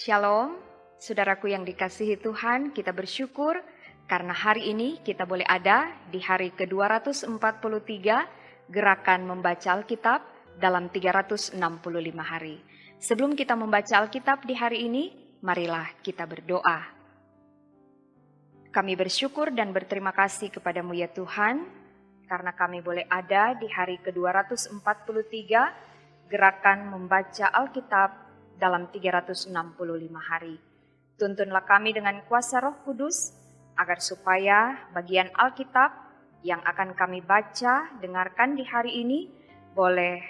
Shalom, saudaraku yang dikasihi Tuhan, kita bersyukur karena hari ini kita boleh ada di hari ke-243 gerakan membaca Alkitab dalam 365 hari. Sebelum kita membaca Alkitab di hari ini, marilah kita berdoa. Kami bersyukur dan berterima kasih kepadamu ya Tuhan, karena kami boleh ada di hari ke-243 gerakan membaca Alkitab dalam 365 hari. Tuntunlah kami dengan kuasa Roh Kudus, agar supaya bagian Alkitab yang akan kami baca, dengarkan di hari ini, boleh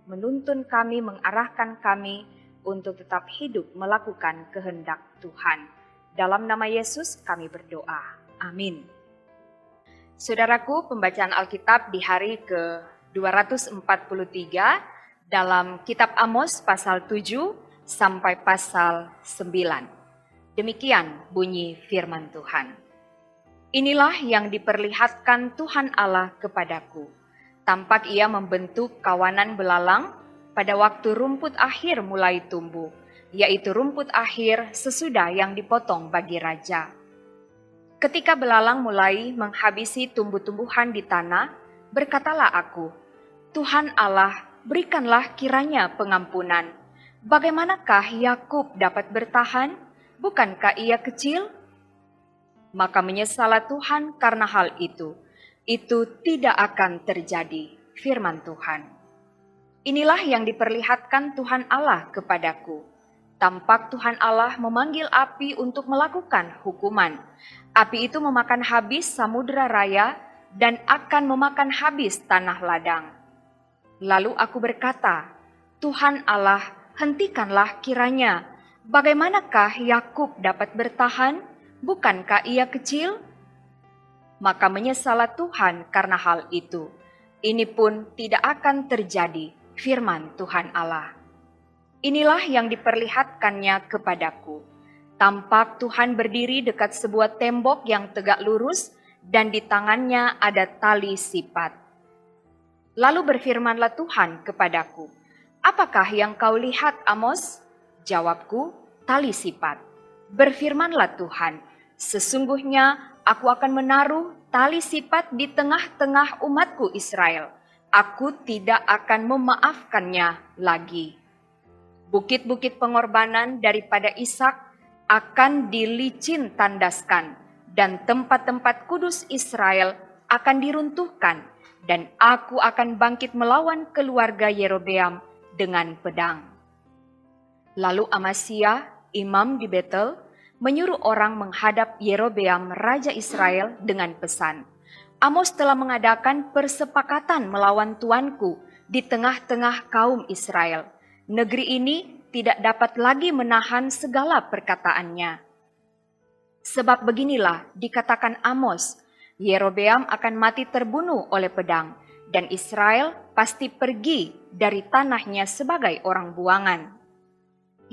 menuntun kami, mengarahkan kami untuk tetap hidup melakukan kehendak Tuhan. Dalam nama Yesus kami berdoa. Amin. Saudaraku, pembacaan Alkitab di hari ke-243 dalam kitab Amos pasal 7 sampai pasal 9. Demikian bunyi firman Tuhan. Inilah yang diperlihatkan Tuhan Allah kepadaku. Tampak ia membentuk kawanan belalang pada waktu rumput akhir mulai tumbuh, yaitu rumput akhir sesudah yang dipotong bagi raja. Ketika belalang mulai menghabisi tumbuh-tumbuhan di tanah, berkatalah aku, Tuhan Allah, berikanlah kiranya pengampunan. Bagaimanakah Yakub dapat bertahan? Bukankah ia kecil? Maka menyesallah Tuhan karena hal itu. Itu tidak akan terjadi, firman Tuhan. Inilah yang diperlihatkan Tuhan Allah kepadaku. Tampak Tuhan Allah memanggil api untuk melakukan hukuman. Api itu memakan habis samudera raya dan akan memakan habis tanah ladang. Lalu aku berkata, Tuhan Allah, hentikanlah kiranya. Bagaimanakah Yakub dapat bertahan? Bukankah ia kecil? Maka menyesallah Tuhan karena hal itu. Ini pun tidak akan terjadi, firman Tuhan Allah. Inilah yang diperlihatkannya kepadaku. Tampak Tuhan berdiri dekat sebuah tembok yang tegak lurus dan di tangannya ada tali sipat. Lalu berfirmanlah Tuhan kepadaku, apakah yang kau lihat, Amos? Jawabku, tali sipat. Berfirmanlah Tuhan, sesungguhnya aku akan menaruh tali sipat di tengah-tengah umatku Israel. Aku tidak akan memaafkannya lagi. Bukit-bukit pengorbanan daripada Ishak akan dilicin tandaskan, dan tempat-tempat kudus Israel akan diruntuhkan, dan aku akan bangkit melawan keluarga Yerobeam dengan pedang. Lalu Amasya, imam di Betel, menyuruh orang menghadap Yerobeam, raja Israel dengan pesan, Amos telah mengadakan persepakatan melawan tuanku di tengah-tengah kaum Israel. Negeri ini tidak dapat lagi menahan segala perkataannya. Sebab beginilah dikatakan Amos, Yerobeam akan mati terbunuh oleh pedang, dan Israel pasti pergi dari tanahnya sebagai orang buangan.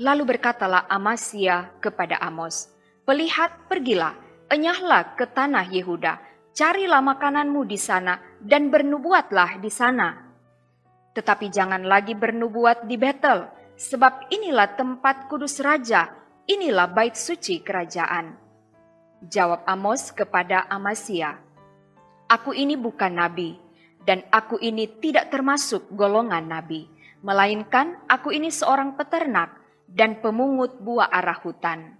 Lalu berkatalah Amasya kepada Amos, Pelihat, pergilah, enyahlah ke tanah Yehuda, carilah makananmu di sana, dan bernubuatlah di sana. Tetapi jangan lagi bernubuat di Betel, sebab inilah tempat kudus raja, inilah bait suci kerajaan. Jawab Amos kepada Amasya, Aku ini bukan nabi, dan aku ini tidak termasuk golongan nabi, melainkan aku ini seorang peternak dan pemungut buah arah hutan.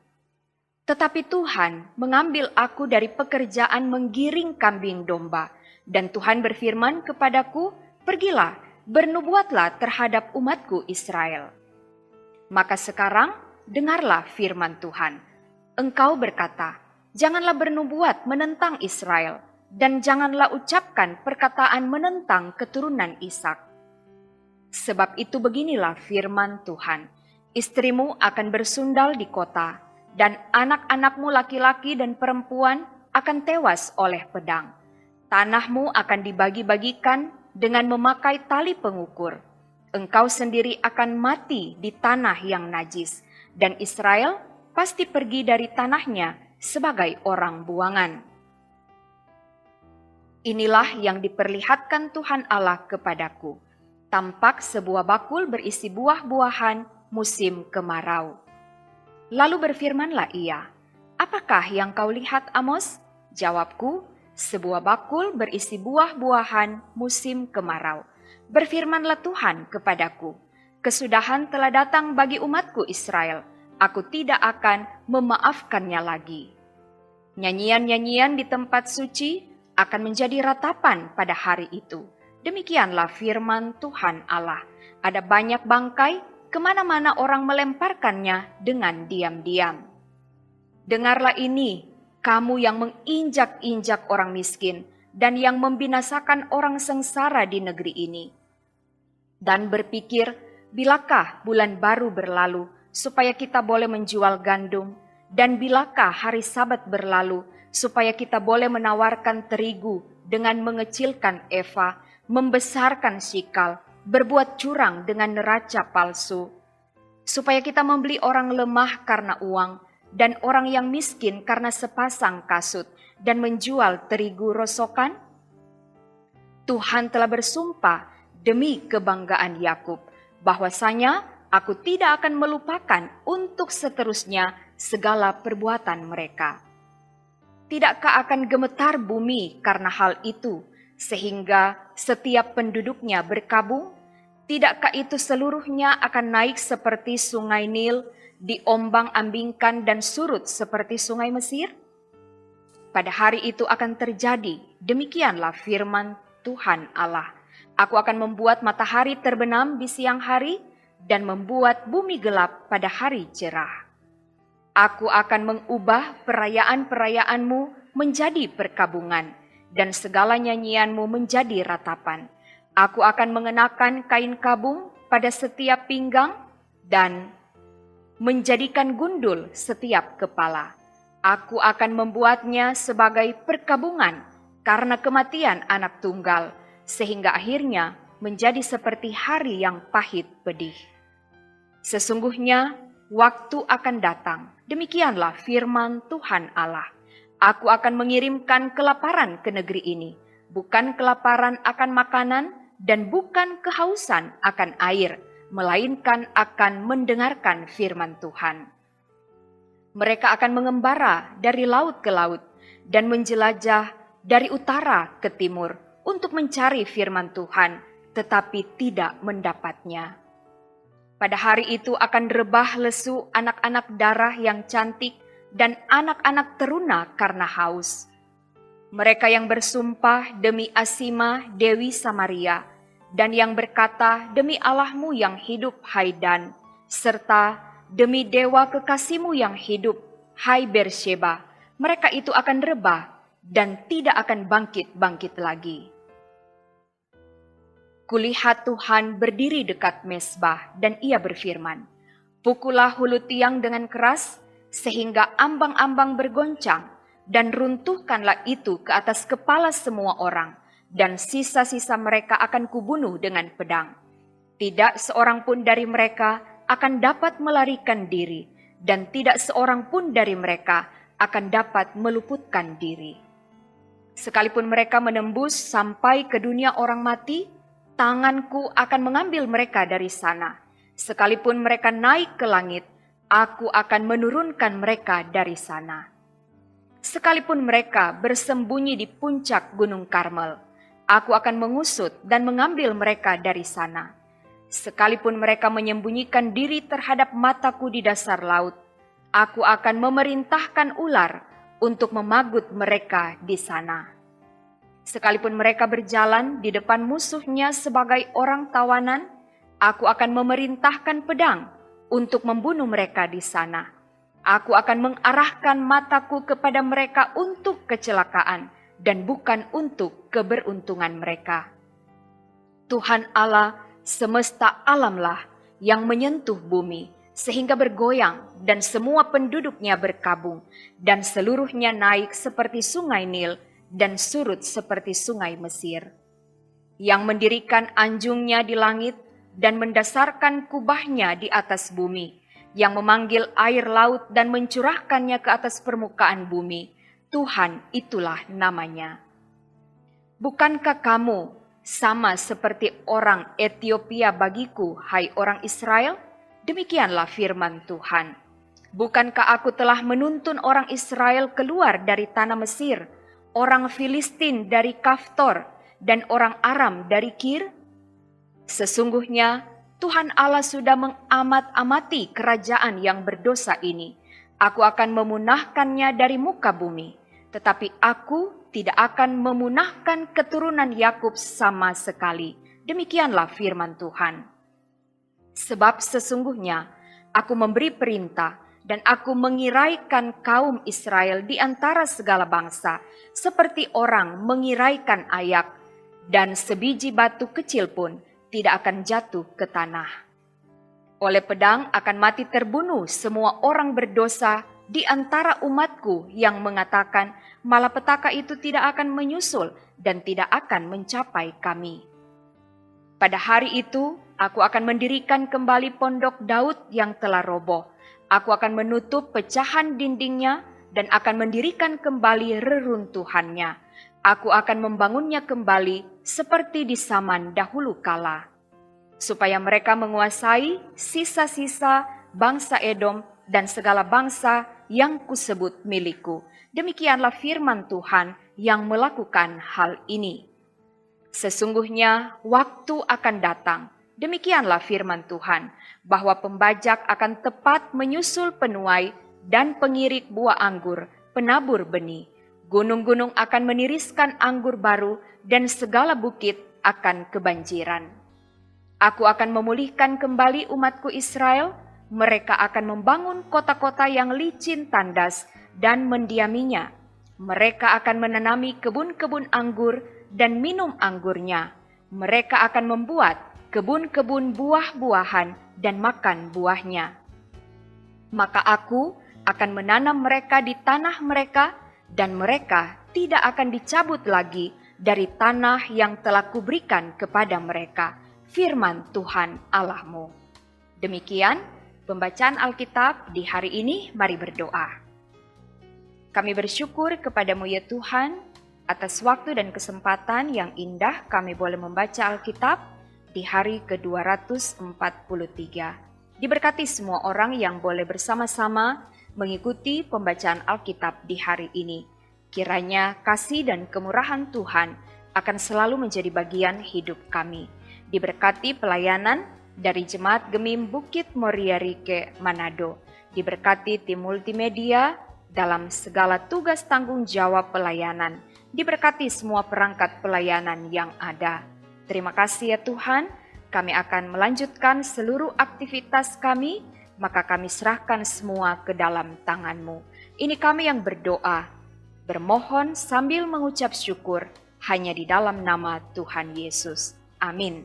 Tetapi Tuhan mengambil aku dari pekerjaan menggiring kambing domba, dan Tuhan berfirman kepadaku, pergilah, bernubuatlah terhadap umatku Israel. Maka sekarang dengarlah firman Tuhan. Engkau berkata, janganlah bernubuat menentang Israel, dan janganlah ucapkan perkataan menentang keturunan Ishak. Sebab itu beginilah firman Tuhan, istrimu akan bersundal di kota, dan anak-anakmu laki-laki dan perempuan akan tewas oleh pedang. Tanahmu akan dibagi-bagikan dengan memakai tali pengukur. Engkau sendiri akan mati di tanah yang najis, dan Israel pasti pergi dari tanahnya sebagai orang buangan. Inilah yang diperlihatkan Tuhan Allah kepadaku. Tampak sebuah bakul berisi buah-buahan musim kemarau. Lalu berfirmanlah ia, "Apakah yang kau lihat, Amos?" Jawabku, "Sebuah bakul berisi buah-buahan musim kemarau." Berfirmanlah Tuhan kepadaku, "Kesudahan telah datang bagi umatku Israel. Aku tidak akan memaafkannya lagi." Nyanyian-nyanyian di tempat suci akan menjadi ratapan pada hari itu. Demikianlah firman Tuhan Allah. Ada banyak bangkai, kemana-mana orang melemparkannya dengan diam-diam. Dengarlah ini, kamu yang menginjak-injak orang miskin dan yang membinasakan orang sengsara di negeri ini. Dan berpikir, bilakah bulan baru berlalu supaya kita boleh menjual gandum, dan bilakah hari Sabat berlalu supaya kita boleh menawarkan terigu dengan mengecilkan eva, membesarkan sikal, berbuat curang dengan neraca palsu, supaya kita membeli orang lemah karena uang, dan orang yang miskin karena sepasang kasut, dan menjual terigu rosokan? Tuhan telah bersumpah demi kebanggaan Yakub, bahwasanya aku tidak akan melupakan untuk seterusnya segala perbuatan mereka. Tidakkah akan gemetar bumi karena hal itu, sehingga setiap penduduknya berkabung? Tidakkah itu seluruhnya akan naik seperti sungai Nil, diombang-ambingkan dan surut seperti sungai Mesir? Pada hari itu akan terjadi, demikianlah firman Tuhan Allah. Aku akan membuat matahari terbenam di siang hari dan membuat bumi gelap pada hari cerah. Aku akan mengubah perayaan-perayaanmu menjadi perkabungan dan segala nyanyianmu menjadi ratapan. Aku akan mengenakan kain kabung pada setiap pinggang dan menjadikan gundul setiap kepala. Aku akan membuatnya sebagai perkabungan karena kematian anak tunggal, sehingga akhirnya menjadi seperti hari yang pahit pedih. Sesungguhnya waktu akan datang, demikianlah firman Tuhan Allah. Aku akan mengirimkan kelaparan ke negeri ini, bukan kelaparan akan makanan dan bukan kehausan akan air, melainkan akan mendengarkan firman Tuhan. Mereka akan mengembara dari laut ke laut dan menjelajah dari utara ke timur untuk mencari firman Tuhan, tetapi tidak mendapatnya. Pada hari itu akan rebah lesu anak-anak darah yang cantik dan anak-anak teruna karena haus. Mereka yang bersumpah demi Asima, Dewi Samaria, dan yang berkata demi Allahmu yang hidup, hai Dan, serta demi dewa kekasihmu yang hidup, hai Bersheba, mereka itu akan rebah dan tidak akan bangkit-bangkit lagi. Kulihat Tuhan berdiri dekat mezbah dan ia berfirman, "Pukullah hulu tiang dengan keras, sehingga ambang-ambang bergoncang, dan runtuhkanlah itu ke atas kepala semua orang, dan sisa-sisa mereka akan kubunuh dengan pedang. Tidak seorang pun dari mereka akan dapat melarikan diri, dan tidak seorang pun dari mereka akan dapat meluputkan diri. Sekalipun mereka menembus sampai ke dunia orang mati, tanganku akan mengambil mereka dari sana. Sekalipun mereka naik ke langit, aku akan menurunkan mereka dari sana. Sekalipun mereka bersembunyi di puncak Gunung Karmel, aku akan mengusut dan mengambil mereka dari sana. Sekalipun mereka menyembunyikan diri terhadap mataku di dasar laut, aku akan memerintahkan ular untuk memagut mereka di sana. Sekalipun mereka berjalan di depan musuhnya sebagai orang tawanan, aku akan memerintahkan pedang untuk membunuh mereka di sana. Aku akan mengarahkan mataku kepada mereka untuk kecelakaan dan bukan untuk keberuntungan mereka. Tuhan Allah semesta alamlah yang menyentuh bumi sehingga bergoyang dan semua penduduknya berkabung dan seluruhnya naik seperti sungai Nil dan surut seperti sungai Mesir. Yang mendirikan anjungnya di langit dan mendasarkan kubahnya di atas bumi, yang memanggil air laut dan mencurahkannya ke atas permukaan bumi. Tuhan itulah namanya. Bukankah kamu sama seperti orang Ethiopia bagiku, hai orang Israel? Demikianlah firman Tuhan. Bukankah aku telah menuntun orang Israel keluar dari tanah Mesir, orang Filistin dari Kaftor, dan orang Aram dari Kir? Sesungguhnya Tuhan Allah sudah mengamat-amati kerajaan yang berdosa ini. Aku akan memunahkannya dari muka bumi, tetapi aku tidak akan memunahkan keturunan Yakub sama sekali. Demikianlah firman Tuhan. Sebab sesungguhnya aku memberi perintah dan aku mengiraikan kaum Israel di antara segala bangsa, seperti orang mengiraikan ayak, dan sebiji batu kecil pun tidak akan jatuh ke tanah. Oleh pedang akan mati terbunuh semua orang berdosa di antara umatku yang mengatakan malapetaka itu tidak akan menyusul dan tidak akan mencapai kami. Pada hari itu aku akan mendirikan kembali pondok Daud yang telah roboh. Aku akan menutup pecahan dindingnya dan akan mendirikan kembali reruntuhannya. Aku akan membangunnya kembali seperti di zaman dahulu kala, supaya mereka menguasai sisa-sisa bangsa Edom dan segala bangsa yang kusebut milikku. Demikianlah firman Tuhan yang melakukan hal ini. Sesungguhnya waktu akan datang, demikianlah firman Tuhan, bahwa pembajak akan tepat menyusul penuai dan pengirik buah anggur, penabur benih. Gunung-gunung akan meniriskan anggur baru dan segala bukit akan kebanjiran. Aku akan memulihkan kembali umatku Israel. Mereka akan membangun kota-kota yang licin tandas dan mendiaminya. Mereka akan menanami kebun-kebun anggur dan minum anggurnya. Mereka akan membuat kebun-kebun buah-buahan dan makan buahnya. Maka aku akan menanam mereka di tanah mereka, dan mereka tidak akan dicabut lagi dari tanah yang telah kuberikan kepada mereka. Firman Tuhan Allahmu. Demikian pembacaan Alkitab di hari ini. Mari berdoa. Kami bersyukur kepadamu ya Tuhan, atas waktu dan kesempatan yang indah kami boleh membaca Alkitab di hari ke-243. Diberkati semua orang yang boleh bersama-sama mengikuti pembacaan Alkitab di hari ini. Kiranya kasih dan kemurahan Tuhan akan selalu menjadi bagian hidup kami. Diberkati pelayanan dari Jemaat Gemim Bukit Moria Rike Manado. Diberkati tim multimedia dalam segala tugas tanggung jawab pelayanan. Diberkati semua perangkat pelayanan yang ada. Terima kasih ya Tuhan, kami akan melanjutkan seluruh aktivitas kami, maka kami serahkan semua ke dalam tangan-Mu. Ini kami yang berdoa, bermohon sambil mengucap syukur, hanya di dalam nama Tuhan Yesus. Amin.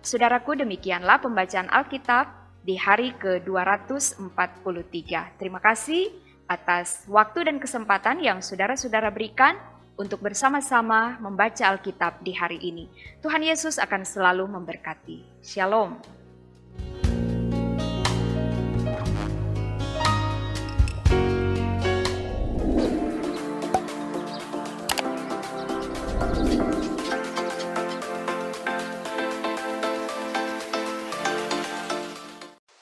Saudaraku, demikianlah pembacaan Alkitab di hari ke-243. Terima kasih atas waktu dan kesempatan yang saudara-saudara berikan untuk bersama-sama membaca Alkitab di hari ini. Tuhan Yesus akan selalu memberkati. Shalom.